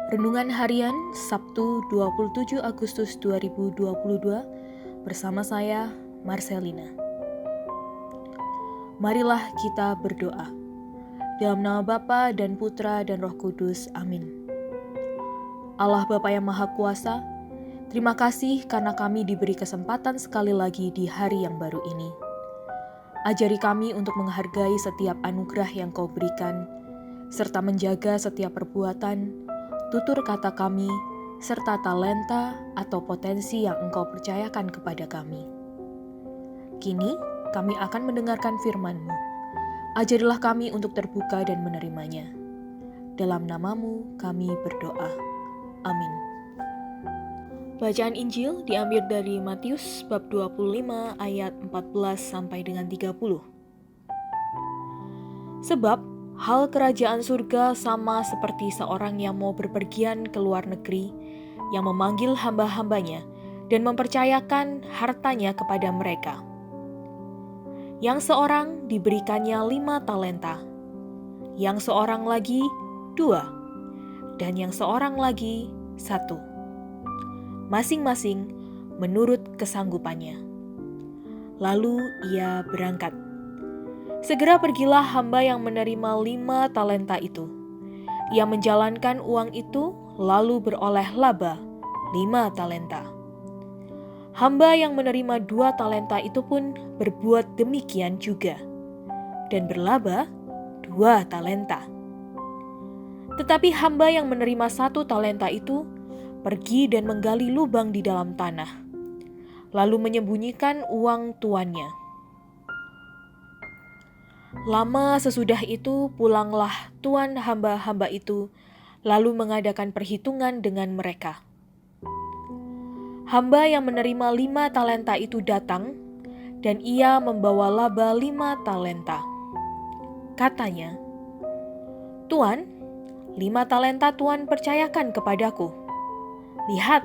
Renungan Harian Sabtu 27 Agustus 2022 bersama saya, Marcelina. Marilah kita berdoa. Dalam nama Bapa dan Putra dan Roh Kudus. Amin. Allah Bapa yang Maha Kuasa, terima kasih karena kami diberi kesempatan sekali lagi di hari yang baru ini. Ajari kami untuk menghargai setiap anugerah yang Kau berikan, serta menjaga setiap perbuatan, tutur kata kami, serta talenta atau potensi yang Engkau percayakan kepada kami. Kini, kami akan mendengarkan firman-Mu. Ajarilah kami untuk terbuka dan menerimanya. Dalam nama-Mu kami berdoa. Amin. Bacaan Injil diambil dari Matius bab 25 ayat 14 sampai dengan 30. Sebab hal kerajaan surga sama seperti seorang yang mau berpergian ke luar negeri, yang memanggil hamba-hambanya dan mempercayakan hartanya kepada mereka. Yang seorang diberikannya 5 talenta, yang seorang lagi 2, dan yang seorang lagi 1. Masing-masing menurut kesanggupannya. Lalu ia berangkat. Segera pergilah hamba yang menerima 5 talenta itu. Ia menjalankan uang itu, lalu beroleh laba 5 talenta. Hamba yang menerima 2 talenta itu pun berbuat demikian juga, dan berlaba 2 talenta. Tetapi hamba yang menerima 1 talenta itu pergi dan menggali lubang di dalam tanah, lalu menyembunyikan uang tuannya. Lama sesudah itu pulanglah tuan hamba-hamba itu, lalu mengadakan perhitungan dengan mereka. Hamba yang menerima 5 talenta itu datang, dan ia membawa laba 5 talenta. Katanya, "Tuan, 5 talenta Tuan percayakan kepadaku. Lihat,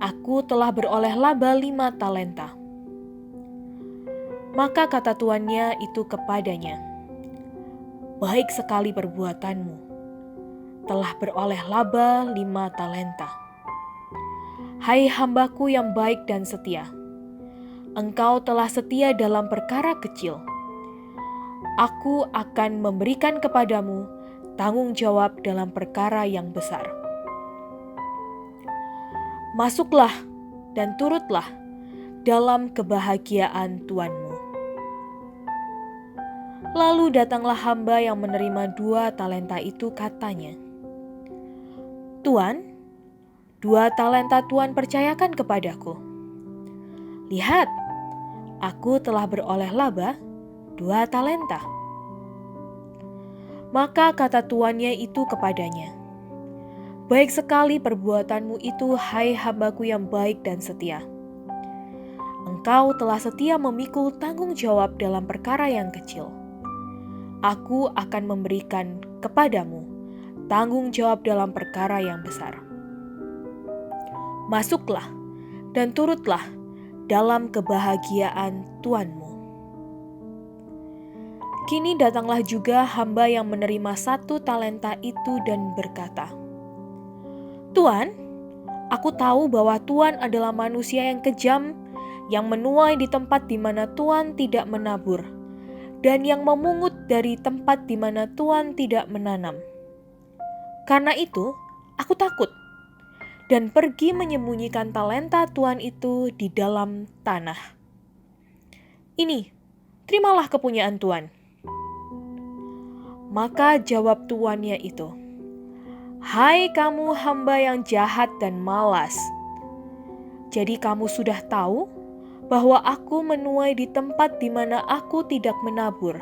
aku telah beroleh laba 5 talenta." Maka kata tuannya itu kepadanya, "Baik sekali perbuatanmu, telah beroleh laba 5 talenta. Hai hambaku yang baik dan setia, engkau telah setia dalam perkara kecil. Aku akan memberikan kepadamu tanggung jawab dalam perkara yang besar. Masuklah dan turutlah dalam kebahagiaan tuanmu." Lalu datanglah hamba yang menerima 2 talenta itu, katanya, "Tuan, 2 talenta Tuan percayakan kepadaku. Lihat, aku telah beroleh laba 2 talenta." Maka kata tuannya itu kepadanya, "Baik sekali perbuatanmu itu, hai hambaku yang baik dan setia. Engkau telah setia memikul tanggung jawab dalam perkara yang kecil. Aku akan memberikan kepadamu tanggung jawab dalam perkara yang besar. Masuklah dan turutlah dalam kebahagiaan tuanmu." Kini datanglah juga hamba yang menerima 1 talenta itu dan berkata, "Tuan, aku tahu bahwa Tuan adalah manusia yang kejam, yang menuai di tempat di mana Tuan tidak menabur, dan yang memungut dari tempat di mana Tuan tidak menanam. Karena itu, aku takut dan pergi menyembunyikan talenta Tuan itu di dalam tanah. Ini, terimalah kepunyaan Tuan." Maka jawab tuannya itu, "Hai kamu hamba yang jahat dan malas. Jadi kamu sudah tahu bahwa aku menuai di tempat di mana aku tidak menabur,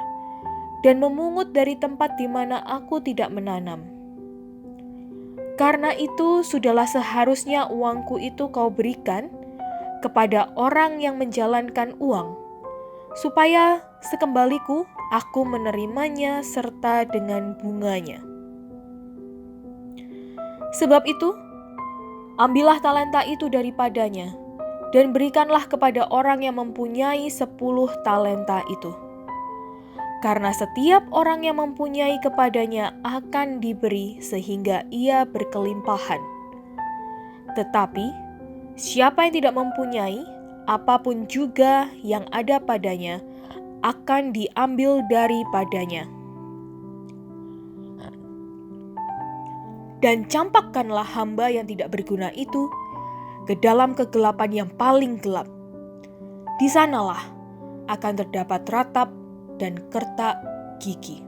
dan memungut dari tempat di mana aku tidak menanam. Karena itu sudahlah seharusnya uangku itu kau berikan kepada orang yang menjalankan uang, supaya sekembaliku aku menerimanya serta dengan bunganya. Sebab itu, ambillah talenta itu daripadanya, dan berikanlah kepada orang yang mempunyai 10 talenta itu. Karena setiap orang yang mempunyai kepadanya akan diberi sehingga ia berkelimpahan. Tetapi siapa yang tidak mempunyai, apapun juga yang ada padanya akan diambil daripadanya. Dan campakkanlah hamba yang tidak berguna itu ke dalam kegelapan yang paling gelap. Di sanalah akan terdapat ratap dan kertak gigi.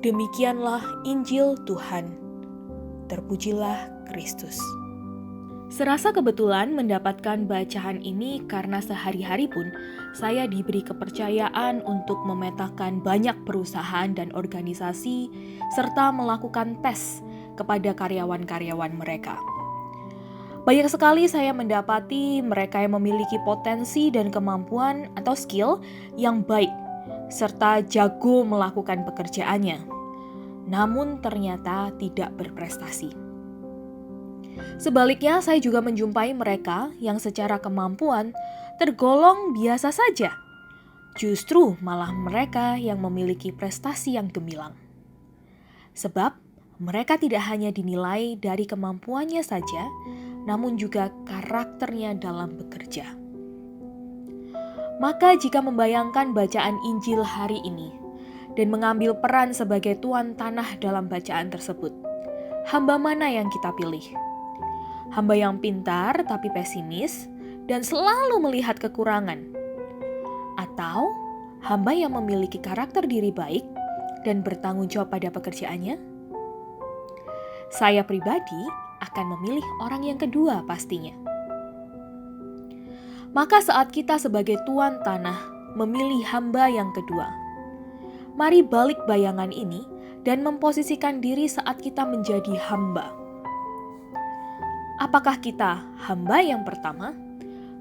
Demikianlah Injil Tuhan. Terpujilah Kristus. Serasa kebetulan mendapatkan bacaan ini karena sehari-hari pun saya diberi kepercayaan untuk memetakan banyak perusahaan dan organisasi serta melakukan tes kepada karyawan-karyawan mereka. Banyak sekali saya mendapati mereka yang memiliki potensi dan kemampuan atau skill yang baik serta jago melakukan pekerjaannya, namun ternyata tidak berprestasi. Sebaliknya, saya juga menjumpai mereka yang secara kemampuan tergolong biasa saja. Justru malah mereka yang memiliki prestasi yang gemilang. Sebab mereka tidak hanya dinilai dari kemampuannya saja, namun juga karakternya dalam bekerja. Maka jika membayangkan bacaan Injil hari ini dan mengambil peran sebagai tuan tanah dalam bacaan tersebut, hamba mana yang kita pilih? Hamba yang pintar tapi pesimis dan selalu melihat kekurangan? Atau hamba yang memiliki karakter diri baik dan bertanggung jawab pada pekerjaannya? Saya pribadi akan memilih orang yang kedua pastinya. Maka saat kita sebagai tuan tanah memilih hamba yang kedua, mari balik bayangan ini dan memposisikan diri saat kita menjadi hamba. Apakah kita hamba yang pertama,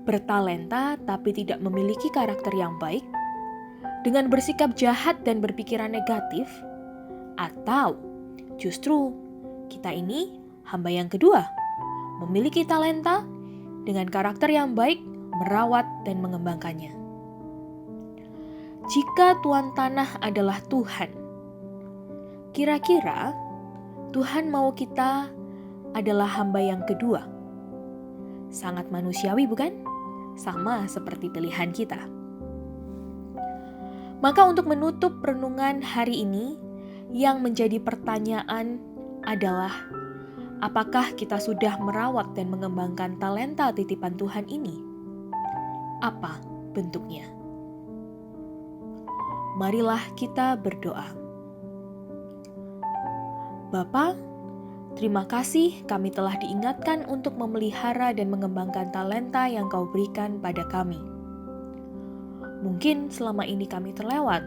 bertalenta tapi tidak memiliki karakter yang baik, dengan bersikap jahat dan berpikiran negatif? Atau justru kita ini hamba yang kedua, memiliki talenta dengan karakter yang baik, merawat dan mengembangkannya? Jika tuan tanah adalah Tuhan, kira-kira Tuhan mau kita adalah hamba yang kedua? Sangat manusiawi bukan? Sama seperti pilihan kita. Maka untuk menutup renungan hari ini, yang menjadi pertanyaan adalah, apakah kita sudah merawat dan mengembangkan talenta titipan Tuhan ini? Apa bentuknya? Marilah kita berdoa. Bapa, terima kasih kami telah diingatkan untuk memelihara dan mengembangkan talenta yang Kau berikan pada kami. Mungkin selama ini kami terlewat.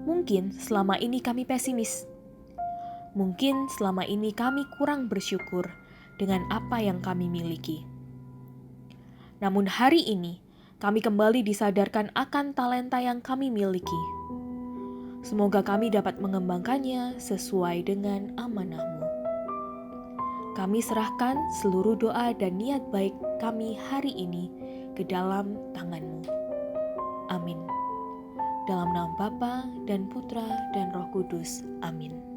Mungkin selama ini kami pesimis. Mungkin selama ini kami kurang bersyukur dengan apa yang kami miliki. Namun hari ini kami kembali disadarkan akan talenta yang kami miliki. Semoga kami dapat mengembangkannya sesuai dengan amanah-Mu. Kami serahkan seluruh doa dan niat baik kami hari ini ke dalam tangan-Mu. Amin. Dalam nama Bapa dan Putra dan Roh Kudus. Amin.